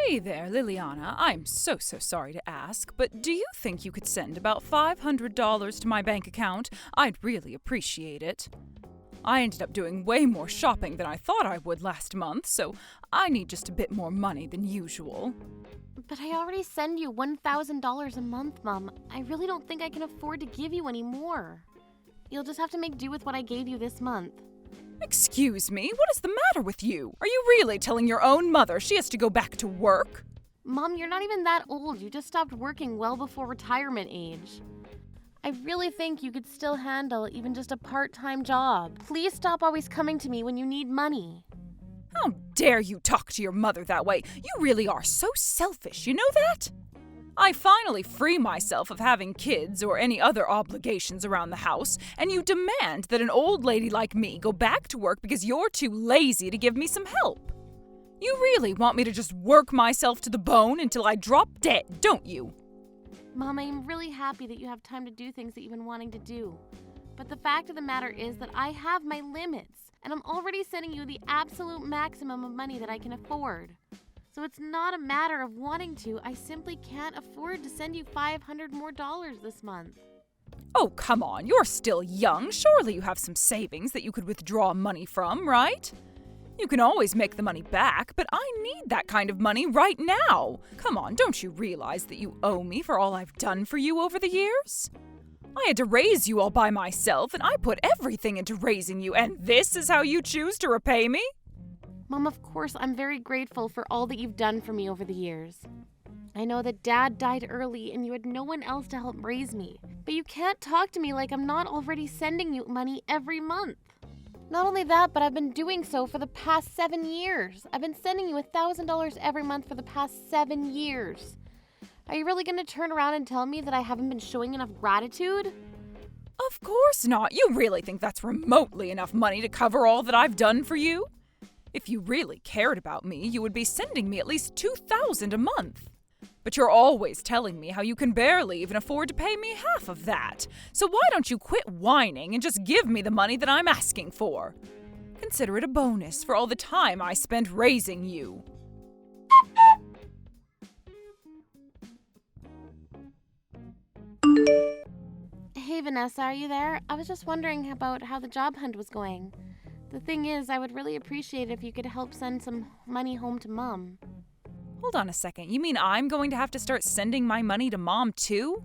Hey there, Liliana. I'm so sorry to ask, but do you think you could send about $500 to my bank account? I'd really appreciate it. I ended up doing way more shopping than I thought I would last month, so I need just a bit more money than usual. But I already send you $1,000 a month, Mom. I really don't think I can afford to give you any more. You'll just have to make do with what I gave you this month. Excuse me, what is the matter with you? Are you really telling your own mother she has to go back to work? Mom, you're not even that old. You just stopped working well before retirement age. I really think you could still handle even just a part-time job. Please stop always coming to me when you need money. How dare you talk to your mother that way? You really are so selfish, you know that? I finally free myself of having kids or any other obligations around the house, and you demand that an old lady like me go back to work because you're too lazy to give me some help. You really want me to just work myself to the bone until I drop dead, don't you? Mom, I am really happy that you have time to do things that you've been wanting to do. But the fact of the matter is that I have my limits, and I'm already sending you the absolute maximum of money that I can afford. So it's not a matter of wanting to, I simply can't afford to send you $500 more this month. Oh, come on, you're still young. Surely you have some savings that you could withdraw money from, right? You can always make the money back, but I need that kind of money right now. Come on, don't you realize that you owe me for all I've done for you over the years? I had to raise you all by myself, and I put everything into raising you, and this is how you choose to repay me? Mom, of course, I'm very grateful for all that you've done for me over the years. I know that Dad died early and you had no one else to help raise me. But you can't talk to me like I'm not already sending you money every month. Not only that, but I've been doing so for the past 7 years. I've been sending you $1,000 every month for the past 7 years. Are you really going to turn around and tell me that I haven't been showing enough gratitude? Of course not. You really think that's remotely enough money to cover all that I've done for you? If you really cared about me, you would be sending me at least $2,000 a month. But you're always telling me how you can barely even afford to pay me half of that. So why don't you quit whining and just give me the money that I'm asking for? Consider it a bonus for all the time I spent raising you. Hey Vanessa, are you there? I was just wondering about how the job hunt was going. The thing is, I would really appreciate it if you could help send some money home to Mom. Hold on a second. You mean I'm going to have to start sending my money to Mom too?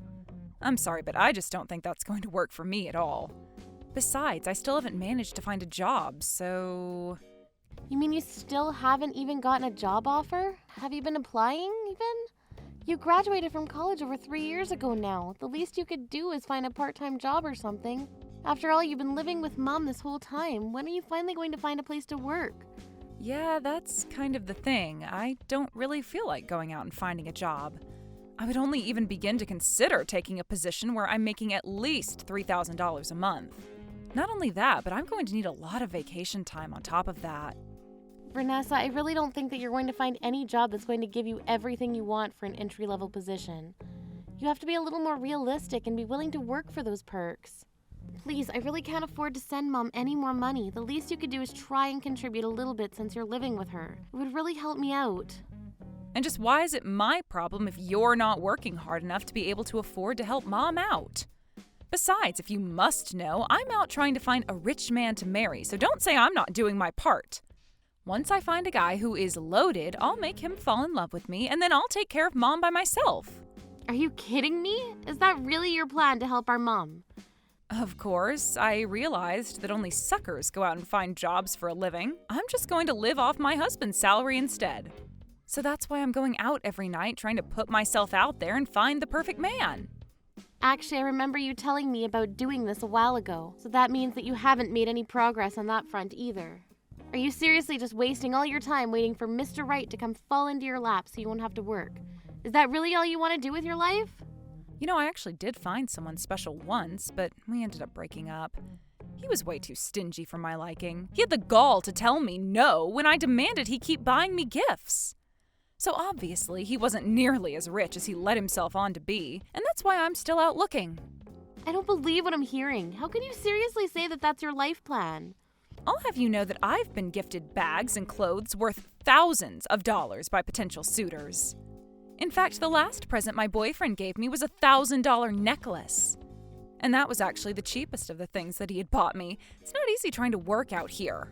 I'm sorry, but I just don't think that's going to work for me at all. Besides, I still haven't managed to find a job, so... You mean you still haven't even gotten a job offer? Have you been applying even? You graduated from college over 3 years ago now. The least you could do is find a part-time job or something. After all, you've been living with Mom this whole time. When are you finally going to find a place to work? Yeah, that's kind of the thing. I don't really feel like going out and finding a job. I would only even begin to consider taking a position where I'm making at least $3,000 a month. Not only that, but I'm going to need a lot of vacation time on top of that. Vanessa, I really don't think that you're going to find any job that's going to give you everything you want for an entry-level position. You have to be a little more realistic and be willing to work for those perks. Please, I really can't afford to send Mom any more money. The least you could do is try and contribute a little bit since you're living with her. It would really help me out. And just why is it my problem if you're not working hard enough to be able to afford to help Mom out? Besides, if you must know, I'm out trying to find a rich man to marry, so don't say I'm not doing my part. Once I find a guy who is loaded, I'll make him fall in love with me, and then I'll take care of Mom by myself. Are you kidding me? Is that really your plan to help our mom? Of course, I realized that only suckers go out and find jobs for a living. I'm just going to live off my husband's salary instead. So that's why I'm going out every night trying to put myself out there and find the perfect man. Actually, I remember you telling me about doing this a while ago, so that means that you haven't made any progress on that front either. Are you seriously just wasting all your time waiting for Mr. Right to come fall into your lap so you won't have to work? Is that really all you want to do with your life? You know, I actually did find someone special once, but we ended up breaking up. He was way too stingy for my liking. He had the gall to tell me no when I demanded he keep buying me gifts. So obviously, he wasn't nearly as rich as he let himself on to be, and that's why I'm still out looking. I don't believe what I'm hearing. How can you seriously say that that's your life plan? I'll have you know that I've been gifted bags and clothes worth thousands of dollars by potential suitors. In fact, the last present my boyfriend gave me was a $1,000 necklace. And that was actually the cheapest of the things that he had bought me. It's not easy trying to work out here.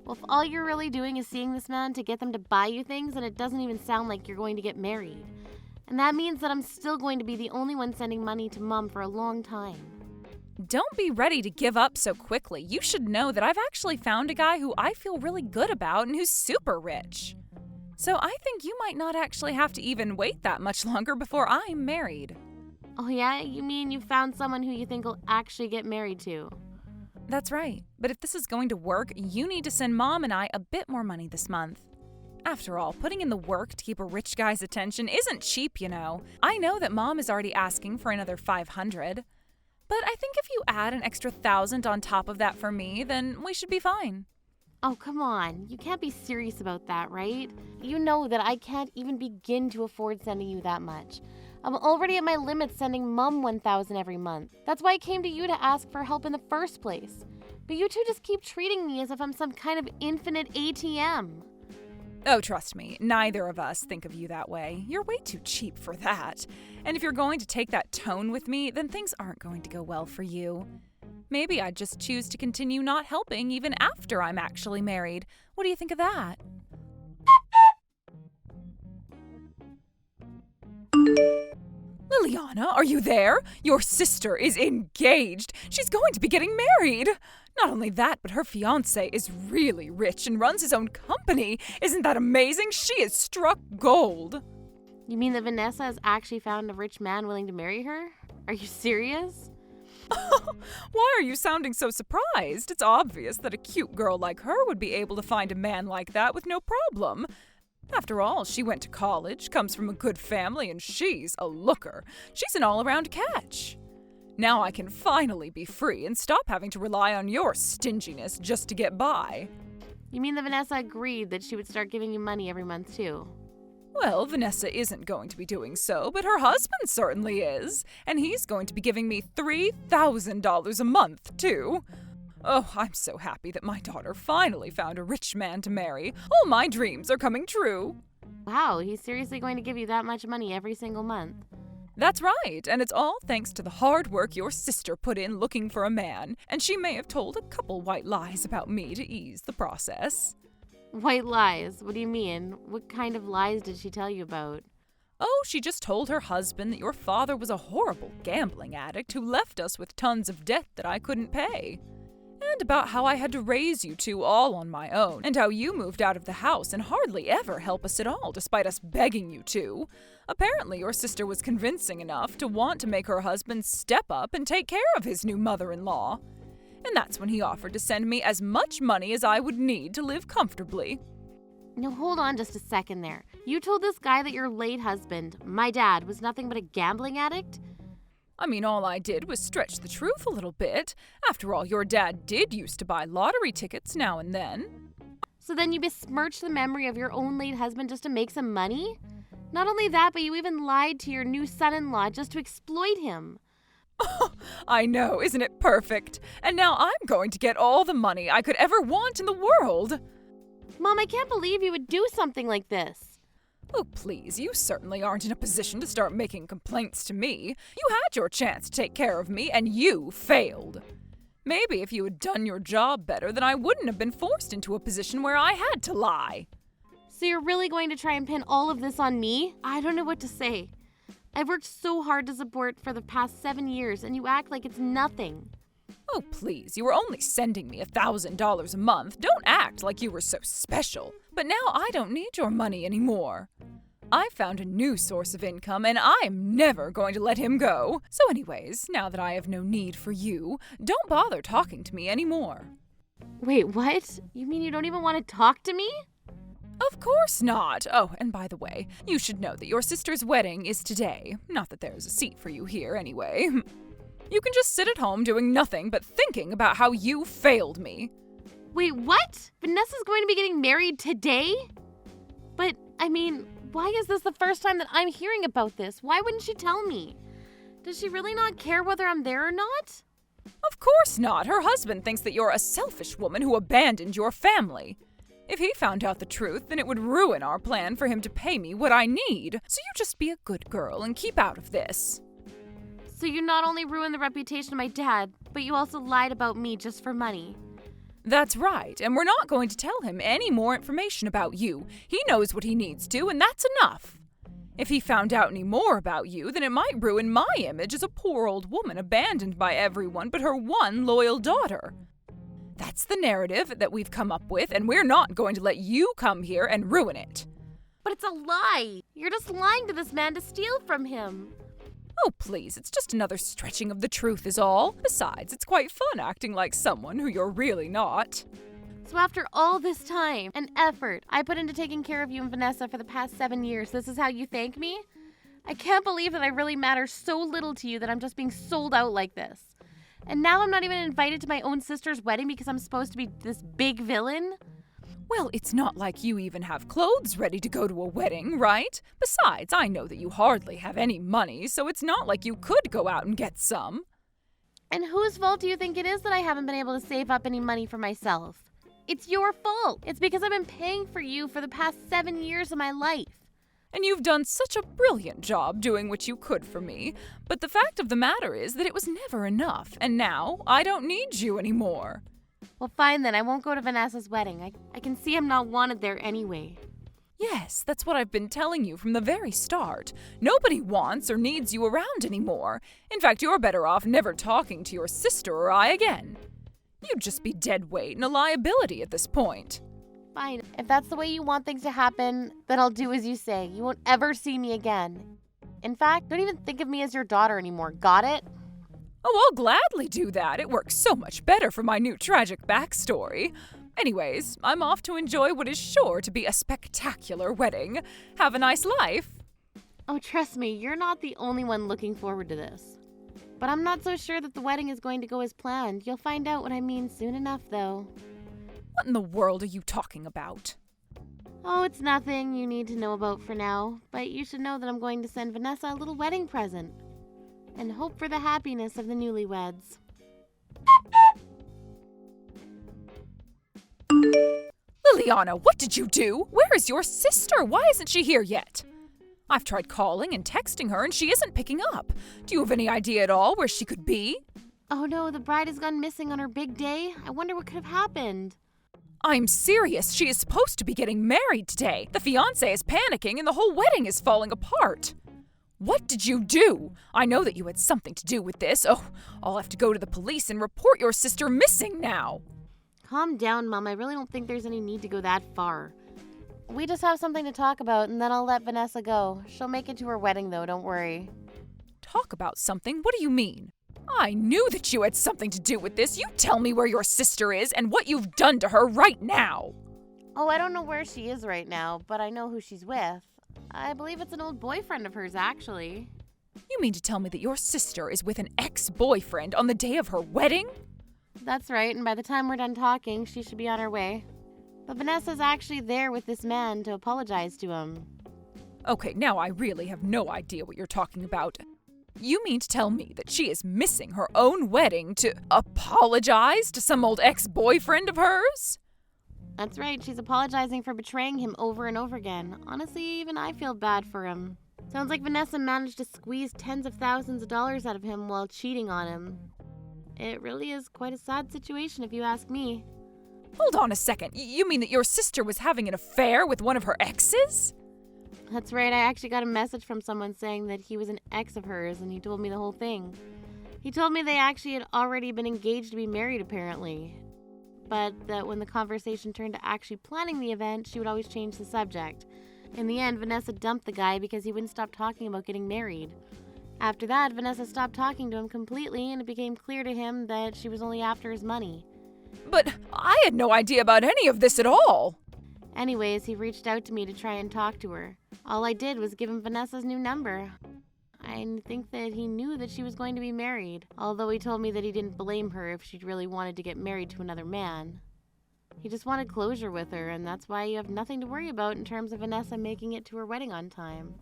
Well, if all you're really doing is seeing this man to get them to buy you things, then it doesn't even sound like you're going to get married. And that means that I'm still going to be the only one sending money to Mom for a long time. Don't be ready to give up so quickly. You should know that I've actually found a guy who I feel really good about and who's super rich. So I think you might not actually have to even wait that much longer before I'm married. Oh yeah? You mean you found someone who you think will actually get married to? That's right. But if this is going to work, you need to send Mom and I a bit more money this month. After all, putting in the work to keep a rich guy's attention isn't cheap, you know. I know that Mom is already asking for another $500. But I think if you add an extra $1,000 on top of that for me, then we should be fine. Oh, come on. You can't be serious about that, right? You know that I can't even begin to afford sending you that much. I'm already at my limit sending Mom $1,000 every month. That's why I came to you to ask for help in the first place. But you two just keep treating me as if I'm some kind of infinite ATM. Oh, trust me, neither of us think of you that way. You're way too cheap for that. And if you're going to take that tone with me, then things aren't going to go well for you. Maybe I'd just choose to continue not helping even after I'm actually married. What do you think of that? Liliana, are you there? Your sister is engaged. She's going to be getting married. Not only that, but her fiancé is really rich and runs his own company. Isn't that amazing? She is struck gold. You mean that Vanessa has actually found a rich man willing to marry her? Are you serious? Why are you sounding so surprised? It's obvious that a cute girl like her would be able to find a man like that with no problem. After all, she went to college, comes from a good family, and she's a looker. She's an all-around catch. Now I can finally be free and stop having to rely on your stinginess just to get by. You mean that Vanessa agreed that she would start giving you money every month too? Well, Vanessa isn't going to be doing so, but her husband certainly is. And he's going to be giving me $3,000 a month, too. Oh, I'm so happy that my daughter finally found a rich man to marry. All my dreams are coming true. Wow, he's seriously going to give you that much money every single month? That's right, and it's all thanks to the hard work your sister put in looking for a man, and she may have told a couple white lies about me to ease the process. White lies? What do you mean? What kind of lies did she tell you about? Oh, she just told her husband that your father was a horrible gambling addict who left us with tons of debt that I couldn't pay. And about how I had to raise you two all on my own, and how you moved out of the house and hardly ever help us at all despite us begging you to. Apparently your sister was convincing enough to want to make her husband step up and take care of his new mother-in-law. And that's when he offered to send me as much money as I would need to live comfortably. Now hold on just a second there. You told this guy that your late husband, my dad, was nothing but a gambling addict? I mean, all I did was stretch the truth a little bit. After all, your dad did used to buy lottery tickets now and then. So then you besmirched the memory of your own late husband just to make some money? Not only that, but you even lied to your new son-in-law just to exploit him. I know, isn't it perfect? And now I'm going to get all the money I could ever want in the world. Mom, I can't believe you would do something like this. Oh, please, you certainly aren't in a position to start making complaints to me. You had your chance to take care of me, and you failed. Maybe if you had done your job better, then I wouldn't have been forced into a position where I had to lie. So you're really going to try and pin all of this on me? I don't know what to say. I've worked so hard to support for the past 7 years, and you act like it's nothing. Oh, please, you were only sending me $1,000 a month. Don't act like you were so special. But now I don't need your money anymore. I found a new source of income, and I'm never going to let him go. So anyways, now that I have no need for you, don't bother talking to me anymore. Wait, what? You mean you don't even want to talk to me? Of course not. Oh, and by the way, you should know that your sister's wedding is today. Not that there's a seat for you here anyway. You can just sit at home doing nothing but thinking about how you failed me. Wait, what? Vanessa's going to be getting married today? But, I mean, why is this the first time that I'm hearing about this? Why wouldn't she tell me? Does she really not care whether I'm there or not? Of course not. Her husband thinks that you're a selfish woman who abandoned your family. If he found out the truth, then it would ruin our plan for him to pay me what I need. So you just be a good girl and keep out of this. So you not only ruined the reputation of my dad, but you also lied about me just for money. That's right, and we're not going to tell him any more information about you. He knows what he needs to, and that's enough. If he found out any more about you, then it might ruin my image as a poor old woman abandoned by everyone but her one loyal daughter. That's the narrative that we've come up with, and we're not going to let you come here and ruin it. But it's a lie. You're just lying to this man to steal from him. Oh, please, it's just another stretching of the truth is all. Besides, it's quite fun acting like someone who you're really not. So after all this time and effort I put into taking care of you and Vanessa for the past 7 years, this is how you thank me? I can't believe that I really matter so little to you that I'm just being sold out like this. And now I'm not even invited to my own sister's wedding because I'm supposed to be this big villain? Well, it's not like you even have clothes ready to go to a wedding, right? Besides, I know that you hardly have any money, so it's not like you could go out and get some. And whose fault do you think it is that I haven't been able to save up any money for myself? It's your fault. It's because I've been paying for you for the past 7 years of my life. And you've done such a brilliant job doing what you could for me, but the fact of the matter is that it was never enough, and now I don't need you anymore. Well, fine then, I won't go to Vanessa's wedding. I can see I'm not wanted there anyway. Yes, that's what I've been telling you from the very start. Nobody wants or needs you around anymore. In fact, you're better off never talking to your sister or I again. You'd just be dead weight and a liability at this point. Fine. If that's the way you want things to happen, then I'll do as you say. You won't ever see me again. In fact, don't even think of me as your daughter anymore. Got it? Oh, I'll gladly do that. It works so much better for my new tragic backstory. Anyways, I'm off to enjoy what is sure to be a spectacular wedding. Have a nice life. Oh, trust me, you're not the only one looking forward to this. But I'm not so sure that the wedding is going to go as planned. You'll find out what I mean soon enough, though. What in the world are you talking about? Oh, it's nothing you need to know about for now. But you should know that I'm going to send Vanessa a little wedding present. And hope for the happiness of the newlyweds. Liliana, what did you do? Where is your sister? Why isn't she here yet? I've tried calling and texting her and she isn't picking up. Do you have any idea at all where she could be? Oh no, the bride has gone missing on her big day. I wonder what could have happened. I'm serious. She is supposed to be getting married today. The fiancé is panicking and the whole wedding is falling apart. What did you do? I know that you had something to do with this. Oh, I'll have to go to the police and report your sister missing now. Calm down, Mom. I really don't think there's any need to go that far. We just have something to talk about, and then I'll let Vanessa go. She'll make it to her wedding, though, don't worry. Talk about something? What do you mean? I knew that you had something to do with this. You tell me where your sister is and what you've done to her right now. Oh, I don't know where she is right now, but I know who she's with. I believe it's an old boyfriend of hers, actually. You mean to tell me that your sister is with an ex-boyfriend on the day of her wedding? That's right, and by the time we're done talking, she should be on her way. But Vanessa's actually there with this man to apologize to him. Okay, now I really have no idea what you're talking about. You mean to tell me that she is missing her own wedding to apologize to some old ex-boyfriend of hers? That's right, she's apologizing for betraying him over and over again. Honestly, even I feel bad for him. Sounds like Vanessa managed to squeeze tens of thousands of dollars out of him while cheating on him. It really is quite a sad situation if you ask me. Hold on a second. You mean that your sister was having an affair with one of her exes? That's right, I actually got a message from someone saying that he was an ex of hers, and he told me the whole thing. He told me they actually had already been engaged to be married, apparently. But that when the conversation turned to actually planning the event, she would always change the subject. In the end, Vanessa dumped the guy because he wouldn't stop talking about getting married. After that, Vanessa stopped talking to him completely, and it became clear to him that she was only after his money. But I had no idea about any of this at all. Anyways, he reached out to me to try and talk to her. All I did was give him Vanessa's new number. I think that he knew that she was going to be married, although he told me that he didn't blame her if she really wanted to get married to another man. He just wanted closure with her, and that's why you have nothing to worry about in terms of Vanessa making it to her wedding on time.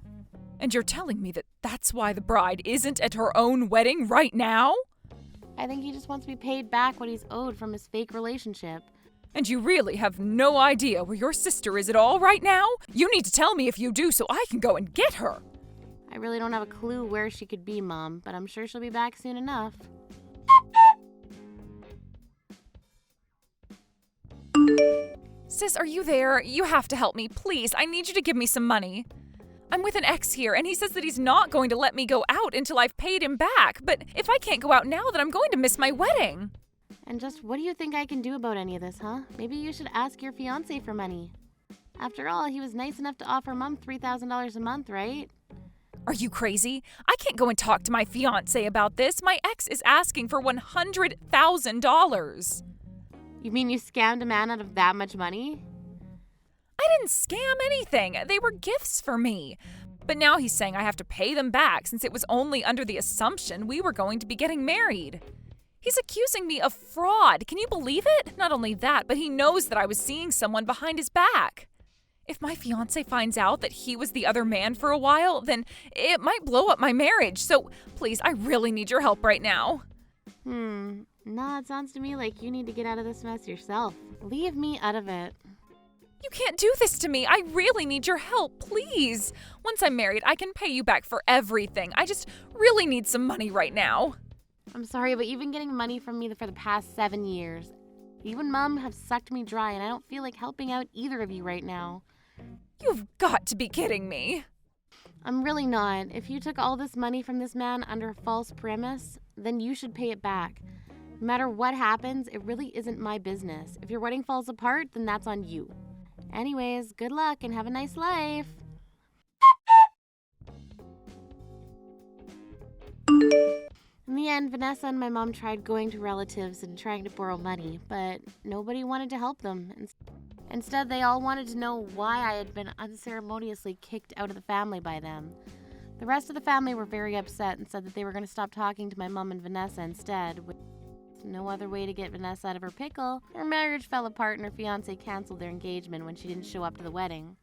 And you're telling me that that's why the bride isn't at her own wedding right now? I think he just wants to be paid back what he's owed from his fake relationship. And you really have no idea where your sister is at all right now? You need to tell me if you do so I can go and get her. I really don't have a clue where she could be, Mom, but I'm sure she'll be back soon enough. Sis, are you there? You have to help me, please. I need you to give me some money. I'm with an ex here, and he says that he's not going to let me go out until I've paid him back. But if I can't go out now, then I'm going to miss my wedding. And just what do you think I can do about any of this, huh? Maybe you should ask your fiancé for money. After all, he was nice enough to offer Mom $3,000 a month, right? Are you crazy? I can't go and talk to my fiancé about this. My ex is asking for $100,000. You mean you scammed a man out of that much money? I didn't scam anything. They were gifts for me. But now he's saying I have to pay them back since it was only under the assumption we were going to be getting married. He's accusing me of fraud. Can you believe it? Not only that, but he knows that I was seeing someone behind his back. If my fiancé finds out that he was the other man for a while, then it might blow up my marriage. So please, I really need your help right now. No, it sounds to me like you need to get out of this mess yourself. Leave me out of it. You can't do this to me. I really need your help, please. Once I'm married, I can pay you back for everything. I just really need some money right now. I'm sorry, but you've been getting money from me for the past 7 years. You and Mom have sucked me dry, and I don't feel like helping out either of you right now. You've got to be kidding me. I'm really not. If you took all this money from this man under a false premise, then you should pay it back. No matter what happens, it really isn't my business. If your wedding falls apart, then that's on you. Anyways, good luck and have a nice life. In the end, Vanessa and my mom tried going to relatives and trying to borrow money, but nobody wanted to help them. Instead, they all wanted to know why I had been unceremoniously kicked out of the family by them. The rest of the family were very upset and said that they were going to stop talking to my mom and Vanessa instead. With no other way to get Vanessa out of her pickle, her marriage fell apart and her fiancé canceled their engagement when she didn't show up to the wedding.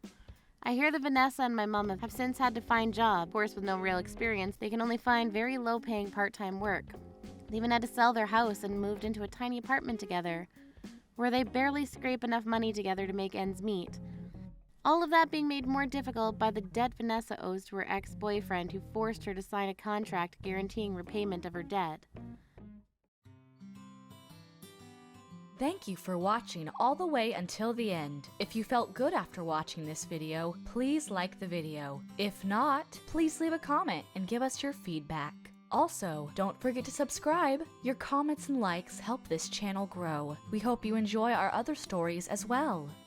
I hear that Vanessa and my mom have since had to find jobs. Of course, with no real experience, they can only find very low-paying part-time work. They even had to sell their house and moved into a tiny apartment together, where they barely scrape enough money together to make ends meet. All of that being made more difficult by the debt Vanessa owes to her ex-boyfriend who forced her to sign a contract guaranteeing repayment of her debt. Thank you for watching all the way until the end. If you felt good after watching this video, please like the video. If not, please leave a comment and give us your feedback. Also, don't forget to subscribe. Your comments and likes help this channel grow. We hope you enjoy our other stories as well.